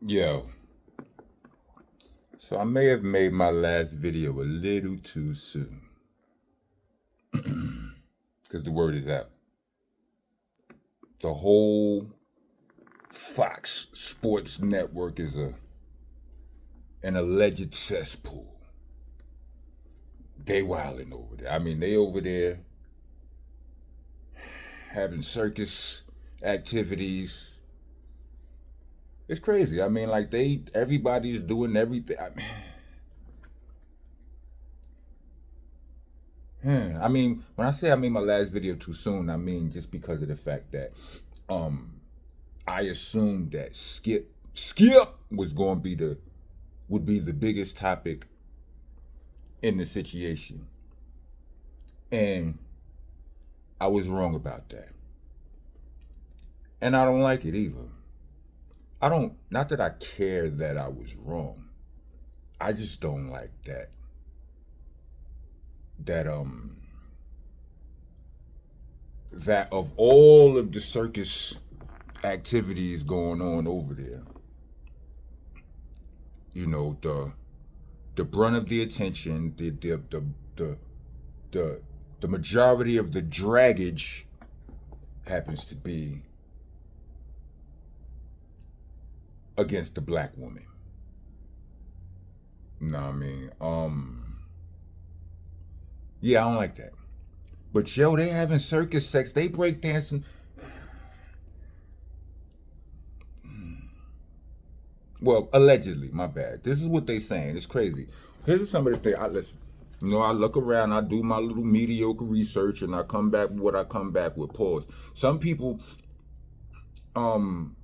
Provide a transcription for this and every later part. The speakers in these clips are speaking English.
Yo, so I may have made my last video a little too soon because the word is out. The whole Fox Sports Network is an alleged cesspool. They wilding over there. I mean, they over there having circus activities. It's crazy. I mean, like everybody's doing everything. I mean, when I say I made my last video too soon, I mean just because of the fact that um I assumed that Skip was going to be the biggest topic in the situation, and I was wrong about that, and I don't like it either. I don't, not that I care that I was wrong. I just don't like that that of all of the circus activities going on over there, you know, the brunt of the attention, the the the majority of the draggage happens to be against the black woman. You know what I mean? Yeah, I don't like that. But yo, they having circus sex. They break dancing. Well, allegedly, my bad. This is what they saying. It's crazy. Here's some of the things. Listen. You know, I look around, I do my little mediocre research, and I come back with what I come back with. Pause. Um,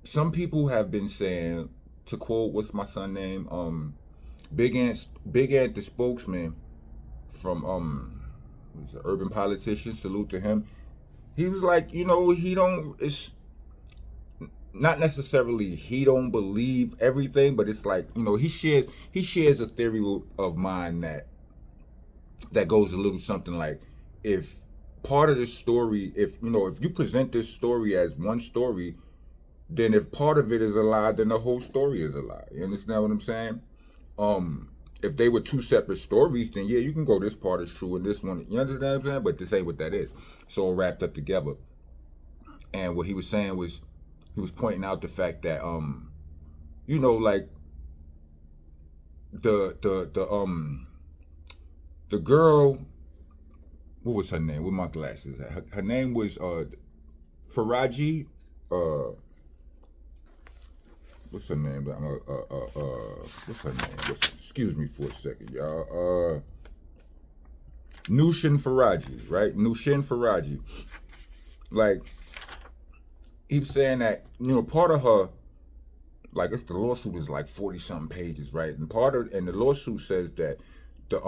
some people have been saying, to quote, what's my son name? Big Ant, the spokesman from who's an urban politician. Salute to him. He was like, you know, he don't. It's not necessarily he don't believe everything, but it's like, you know, he shares a theory of mine that goes a little something like, if part of the story, if you know, if you present this story as one story, then if part of it is a lie, then the whole story is a lie. You understand what I'm saying? If they were two separate stories, then yeah, you can go, this part is true and this one, you understand what I'm saying? But this ain't what that is. It's all wrapped up together. And what he was saying was, he was pointing out the fact that you know, like the girl, what was her name? With my glasses, her name was Faraji. Uh, what's her name? What's her name? Excuse me for a second, y'all. Nushin Faraji, right? Nushin Faraji. Like, he was saying that, you know, part of her, like, it's the lawsuit is like 40 something pages, right? And the lawsuit says that the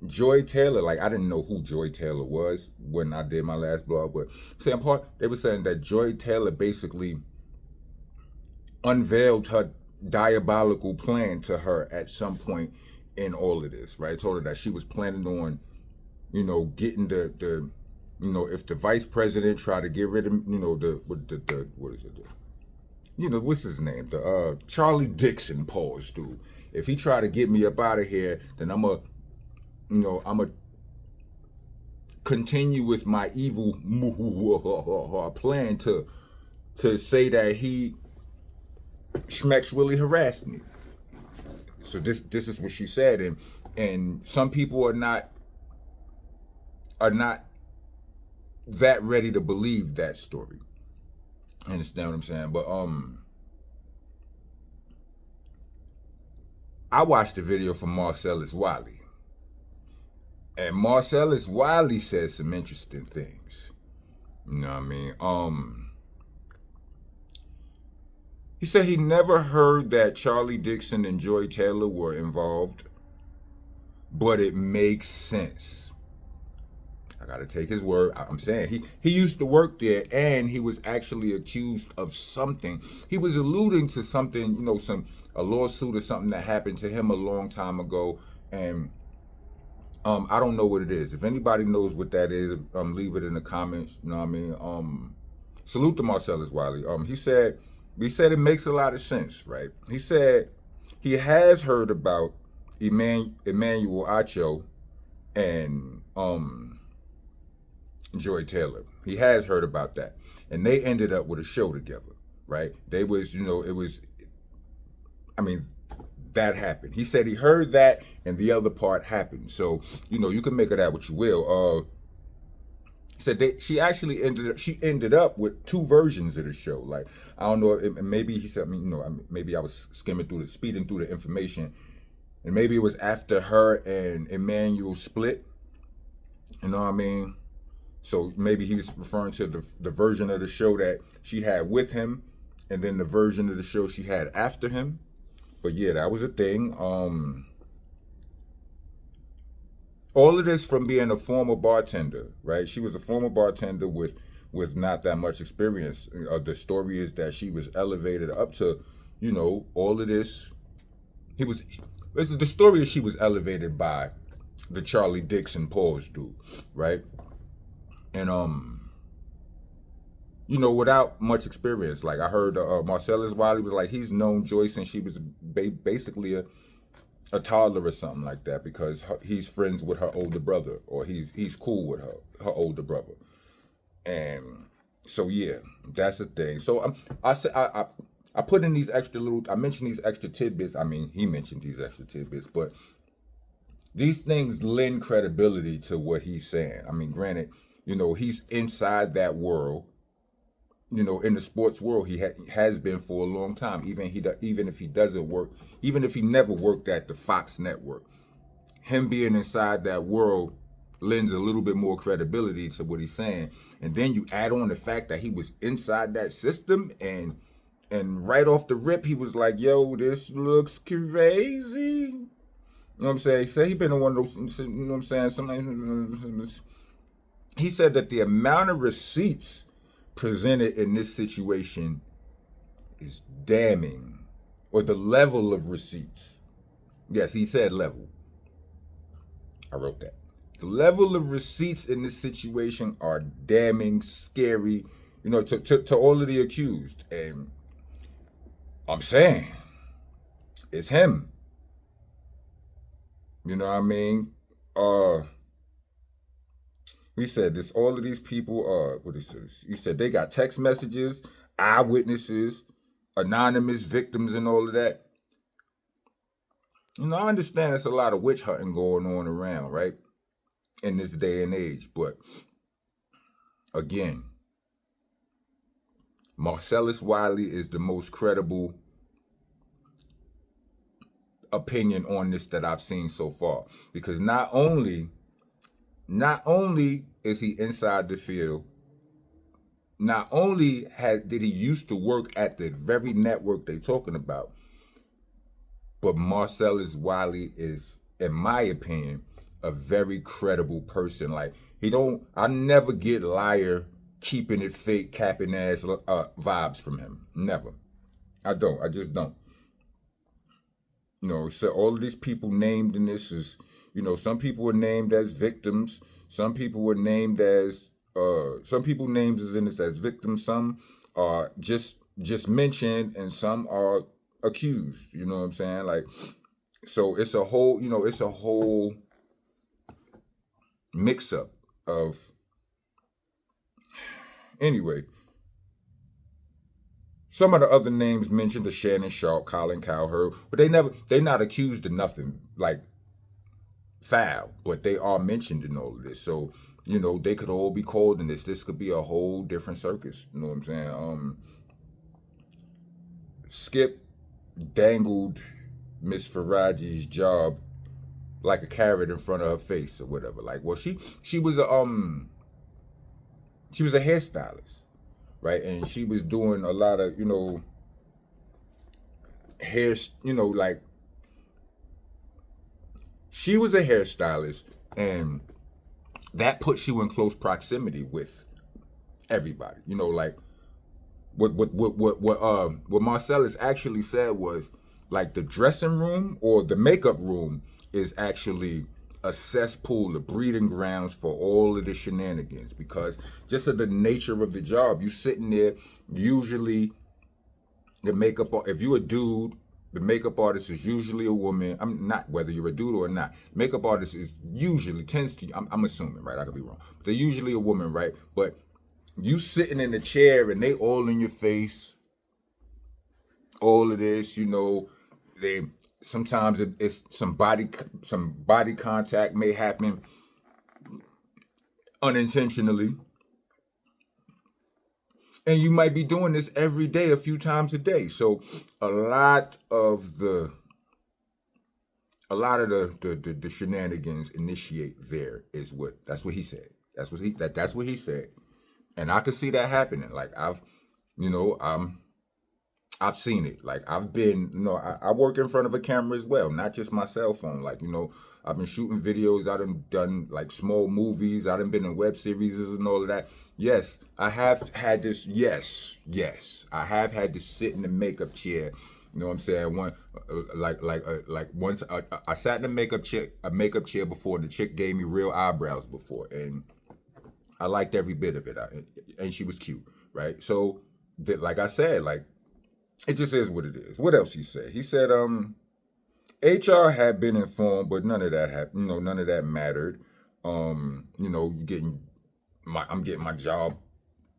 Joy Taylor, like, I didn't know who Joy Taylor was when I did my last blog, but saying part, they were saying that Joy Taylor basically unveiled her diabolical plan to her at some point in all of this, right? Told her that she was planning on, you know, getting the you know, if the vice president tried to get rid of, you know, the what is it? You know, what's his name? The Charlie Dixon pause dude. If he tried to get me up out of here, then I'm a continue with my evil plan to say that he really harassed me. So this is what she said, and some people are not that ready to believe that story. Understand what I'm saying? But I watched the video from Marcelas Wy, and Marcelas Wy said some interesting things. You know what I mean? He said he never heard that Charlie Dixon and Joy Taylor were involved, but it makes sense. I gotta take his word. I'm saying he used to work there, and he was actually accused of something. He was alluding to something, you know, a lawsuit or something that happened to him a long time ago, and I don't know what it is. If anybody knows what that is, leave it in the comments. You know what I mean? Salute to Marcelas Wy. He said he said it makes a lot of sense, right? He said he has heard about Emmanuel Acho and Joy Taylor. He has heard about that, and they ended up with a show together, right? They was, it was, I mean, that happened. He said he heard that, and the other part happened. So, you can make of that what you will. Said she actually ended up with two versions of the show. Like, I don't know, maybe he said, maybe I was speeding through the information, and maybe it was after her and Emmanuel split. You know what I mean? So maybe he was referring to the version of the show that she had with him, and then the version of the show she had after him. But yeah, that was a thing. All of this from being a former bartender, right? She was a former bartender with not that much experience. The story is that she was elevated up to, all of this. The story is she was elevated by the Charlie Dixon Pause dude, right? And without much experience. Like, I heard Marcelas Wy was like, he's known Joy since she was basically a toddler or something like that, because he's friends with her older brother, or he's cool with her older brother. And so yeah, that's the thing. So I put in these I mentioned these extra tidbits. I mean, he mentioned these extra tidbits, but these things lend credibility to what he's saying. I mean, granted, he's inside that world. In the sports world, he has been for a long time. Even if he doesn't work, even if he never worked at the Fox network, him being inside that world lends a little bit more credibility to what he's saying. And then you add on the fact that he was inside that system, and right off the rip, he was like, "Yo, this looks crazy." You know what I'm saying? He said he been in one of those. You know what I'm saying? He said that the amount of receipts presented in this situation is damning, or the level of receipts. Yes, he said level. I wrote that. The level of receipts in this situation are damning scary, to all of the accused. And I'm saying, it's him. You know what I mean? We said this. All of these people. What is this? He said they got text messages, eyewitnesses, anonymous victims, and all of that. I understand there's a lot of witch hunting going on around, right, in this day and age. But again, Marcelas Wy is the most credible opinion on this that I've seen so far, because not only is he inside the field, not only did he used to work at the very network they're talking about, but Marcelas Wy is, in my opinion, a very credible person. Like, I never get liar, keeping it fake, capping ass vibes from him. Never. I just don't. So all of these people named in this is, some people were named as victims. Some people were named as, some people named in this as victims. Some are just mentioned, and some are accused. You know what I'm saying? Like, so it's a whole, mix up of. Anyway, some of the other names mentioned are Shannon Sharp, Colin Cowherd, but they're not accused of nothing like foul, but they are mentioned in all of this. So, they could all be called in this. This could be a whole different circus. You know what I'm saying? Skip dangled Miss Faraji's job like a carrot in front of her face or whatever. Like, well, she was a hairstylist, right? And she was doing a lot of, hair, like, she was a hairstylist, and that puts you in close proximity with everybody. Like, what Marcellus actually said was, like, the dressing room or the makeup room is actually a cesspool, of breeding grounds for all of the shenanigans, because just of the nature of the job, you sitting there usually the makeup, if you're a dude, the makeup artist is usually a woman. I'm not, whether you're a dude or not. Makeup artist is usually tends to. I'm assuming, right? I could be wrong. But they're usually a woman, right? But you sitting in the chair and they all in your face, all of this, they sometimes it's some body contact may happen unintentionally, and you might be doing this every day, a few times a day. So a lot of the shenanigans initiate there is that's what he said. That's what he said. And I could see that happening. Like you know, I've seen it. Like I've been, I work in front of a camera as well, not just my cell phone. Like, I've been shooting videos. I done like small movies. I done been in web series and all of that. Yes, I have had this. Yes, I have had to sit in the makeup chair. You know what I'm saying? Once I sat in a makeup chair before. The chick gave me real eyebrows before, and I liked every bit of it. And she was cute, right? So, like I said, like it just is what it is. What else he said? He said, HR had been informed, but none of that happened. None of that mattered. I'm getting my job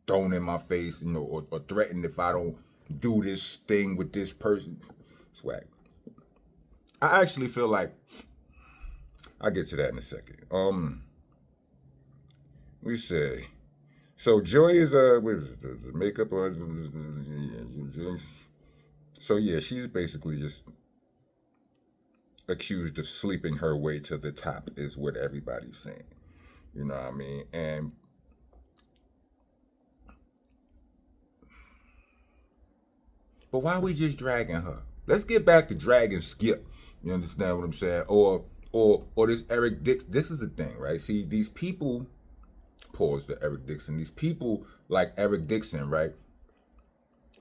thrown in my face, or threatened if I don't do this thing with this person. Swag. I actually feel like I'll get to that in a second. We say. So Joy is what is it, the makeup or so yeah, she's basically just accused of sleeping her way to the top is what everybody's saying. You know what I mean? And but why are we just dragging her? Let's get back to dragging Skip. You understand what I'm saying? Or this Eric Dixon. This is the thing, right? See, these people, pause to Eric Dixon. These people like Eric Dixon, right?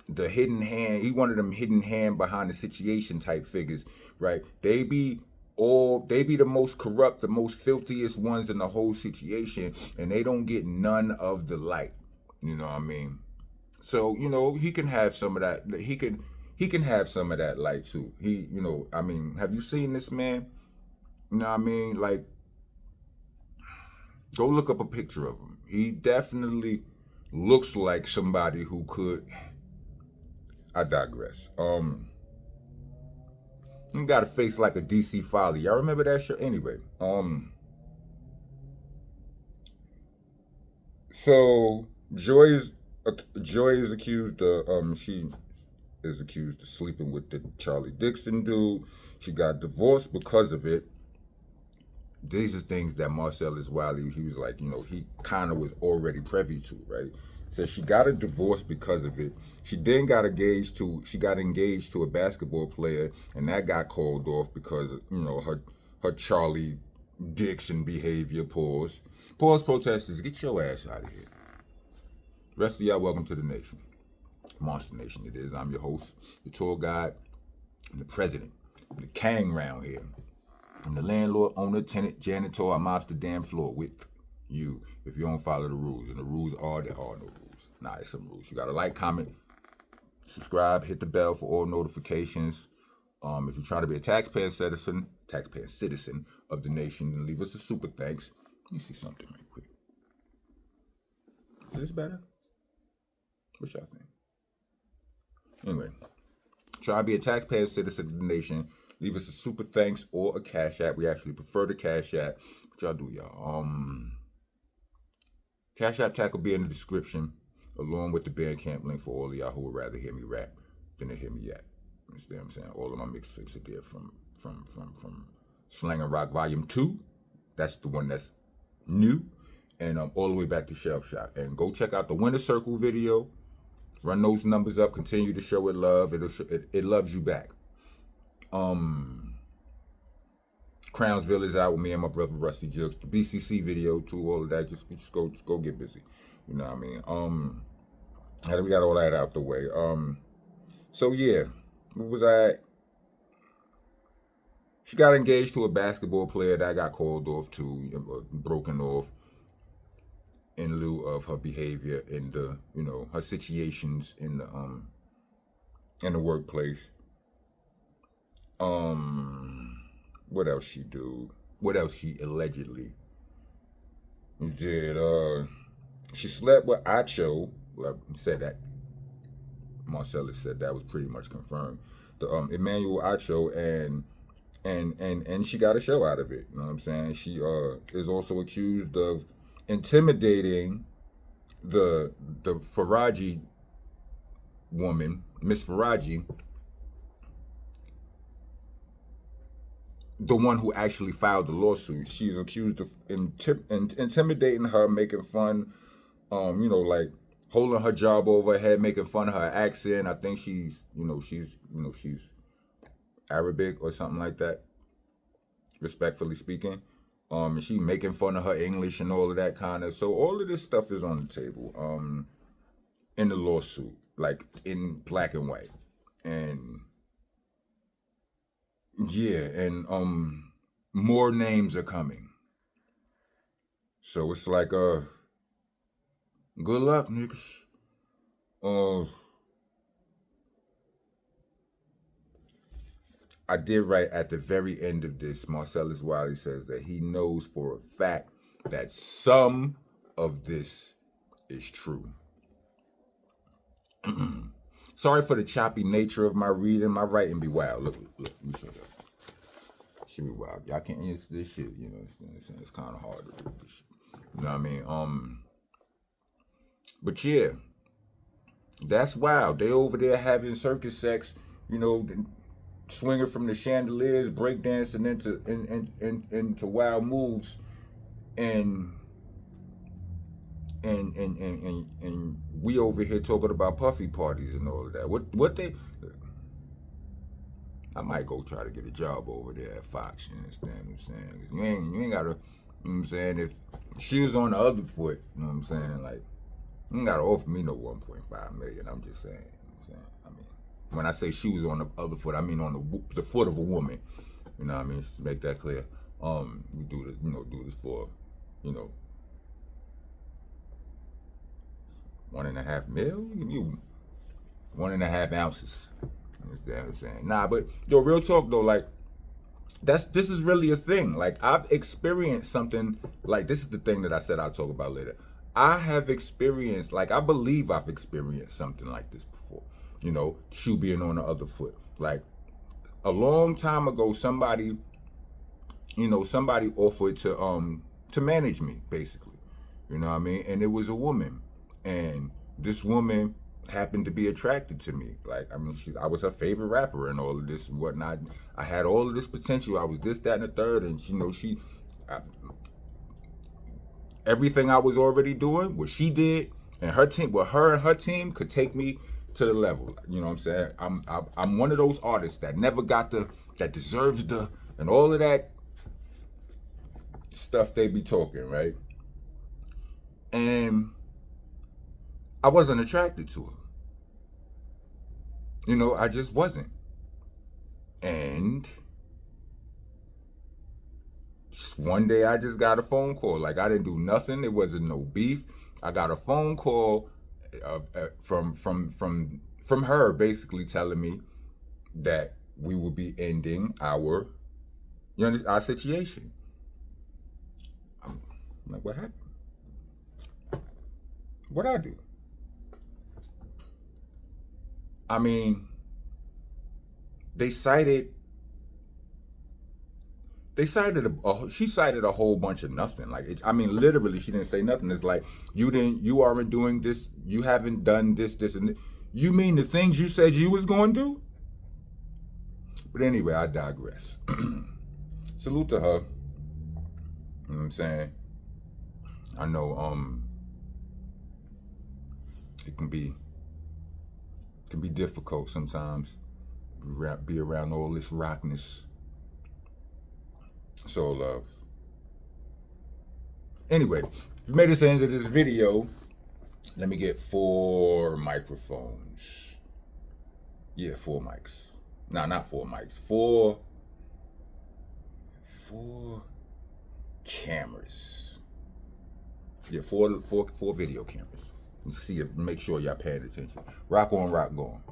The hidden hand, he one of them hidden hand behind the situation type figures, right? They be the most corrupt, the most filthiest ones in the whole situation, and they don't get none of the light. You know what I mean? So, he can have some of that. He can have some of that light too. Have you seen this man? You know what I mean? Like, go look up a picture of him. He definitely looks like somebody who could. I digress. He got a face like a DC Folly. Y'all remember that show? Anyway, so Joy is accused of she is accused of sleeping with the Charlie Dixon dude. She got divorced because of it. These are things that Marcelas Wy, he was like, he kind of was already privy to, right? So she got a divorce because of it. She then got engaged to a basketball player, and that got called off because her Charlie Dixon behavior. Pause, protesters, get your ass out of here. Rest of y'all, welcome to the nation, Monster Nation. It is. I'm your host, the tour guide, and the president, the king round here. I'm the landlord, owner, tenant, janitor. I mops the damn floor with you if you don't follow the rules. And the rules are, there are no rules. Nah, there's some rules. You gotta like, comment, subscribe, hit the bell for all notifications. If you're trying to be a taxpayer citizen of the nation, then leave us a super thanks. Let me see something right quick. Is this better? What y'all think? Anyway, try to be a taxpayer citizen of the nation. Leave us a super thanks or a cash app. We actually prefer the cash app. What y'all do, y'all? Cash app tag will be in the description, along with the Bandcamp link for all of y'all who would rather hear me rap than to hear me yap. You understand what I'm saying? All of my mixtapes are there from Slang and Rock Volume 2. That's the one that's new. And all the way back to Shelf Shop. And go check out the Winner Circle video. Run those numbers up. Continue to show it love. It loves you back. Crownsville is out with me and my brother Rusty Jukes. The BCC video too, all of that. Just go get busy. You know what I mean? We got all that out the way. So yeah, what was I? She got engaged to a basketball player that got called off too, broken off in lieu of her behavior in the, her situations in the in the workplace. What else she do? What else she allegedly did? She slept with Acho. Well, said that. Marcelas said that was pretty much confirmed. The Emmanuel Acho, and she got a show out of it. You know what I'm saying? She is also accused of intimidating the Faraji woman, Miss Faraji, the one who actually filed the lawsuit. She's accused of intimidating her, making fun, like holding her job over her head, making fun of her accent. I think she's Arabic or something like that, respectfully speaking. She making fun of her English and all of that kind of. So all of this stuff is on the table. In the lawsuit, like in black and white, and yeah, and more names are coming. So it's like good luck, niggas. I did write at the very end of this, Marcelas Wy says that he knows for a fact that some of this is true. Sorry for the choppy nature of my reading. My writing be wild. Look, let me show you. She be wild. Y'all can't answer this shit, you know. It's kind of hard to read this shit. You know what I mean? But yeah, that's wild. They over there having circus sex, swinging from the chandeliers, breakdancing into wild moves, and we over here talking about puffy parties and all of that. What they? I might go try to get a job over there at Fox. You understand what I'm saying? You ain't gotta. You know what I'm saying? If she was on the other foot, you know what I'm saying? Like, you ain't gotta offer me no 1.5 million. I'm just saying. You know what I'm saying? I mean, when I say she was on the other foot, I mean on the foot of a woman. You know what I mean? Just make that clear. We do this, do this for, 1.5 mil. You 1.5 ounces. Understand what I'm saying? Nah, but yo, real talk though, like this is really a thing. Like I've experienced something like this is the thing that I said I'll talk about later. I have experienced, like I believe I've experienced something like this before. Shoe being on the other foot. Like a long time ago, somebody offered to manage me, basically. You know what I mean? And it was a woman. And this woman happened to be attracted to me. Like, I mean, I was her favorite rapper and all of this and whatnot. I had all of this potential. I was this, that, and the third. And, everything I was already doing, what she did, and her team, her and her team could take me to the level. You know what I'm saying? I'm one of those artists that never got that deserves and all of that stuff they be talking, right? And I wasn't attracted to her. I just wasn't. And one day I just got a phone call. Like I didn't do nothing. It wasn't no beef. I got a phone call from her, basically telling me that we would be ending our situation. I'm like, what happened? What'd I do? I mean, she cited she cited a whole bunch of nothing. Like literally she didn't say nothing. It's like you aren't doing this, you haven't done this and this. You mean the things you said you was going to do? But anyway, I digress. Salute to her. You know what I'm saying? I know it can be difficult sometimes. Be around all this rockness. So love. Anyway, if you made it to the end of this video, let me get 4 microphones. Yeah, 4 mics. Nah, not 4 mics. 4 cameras. Yeah, 4 video cameras. Let's see if make sure y'all paying attention. Rock on, rock going.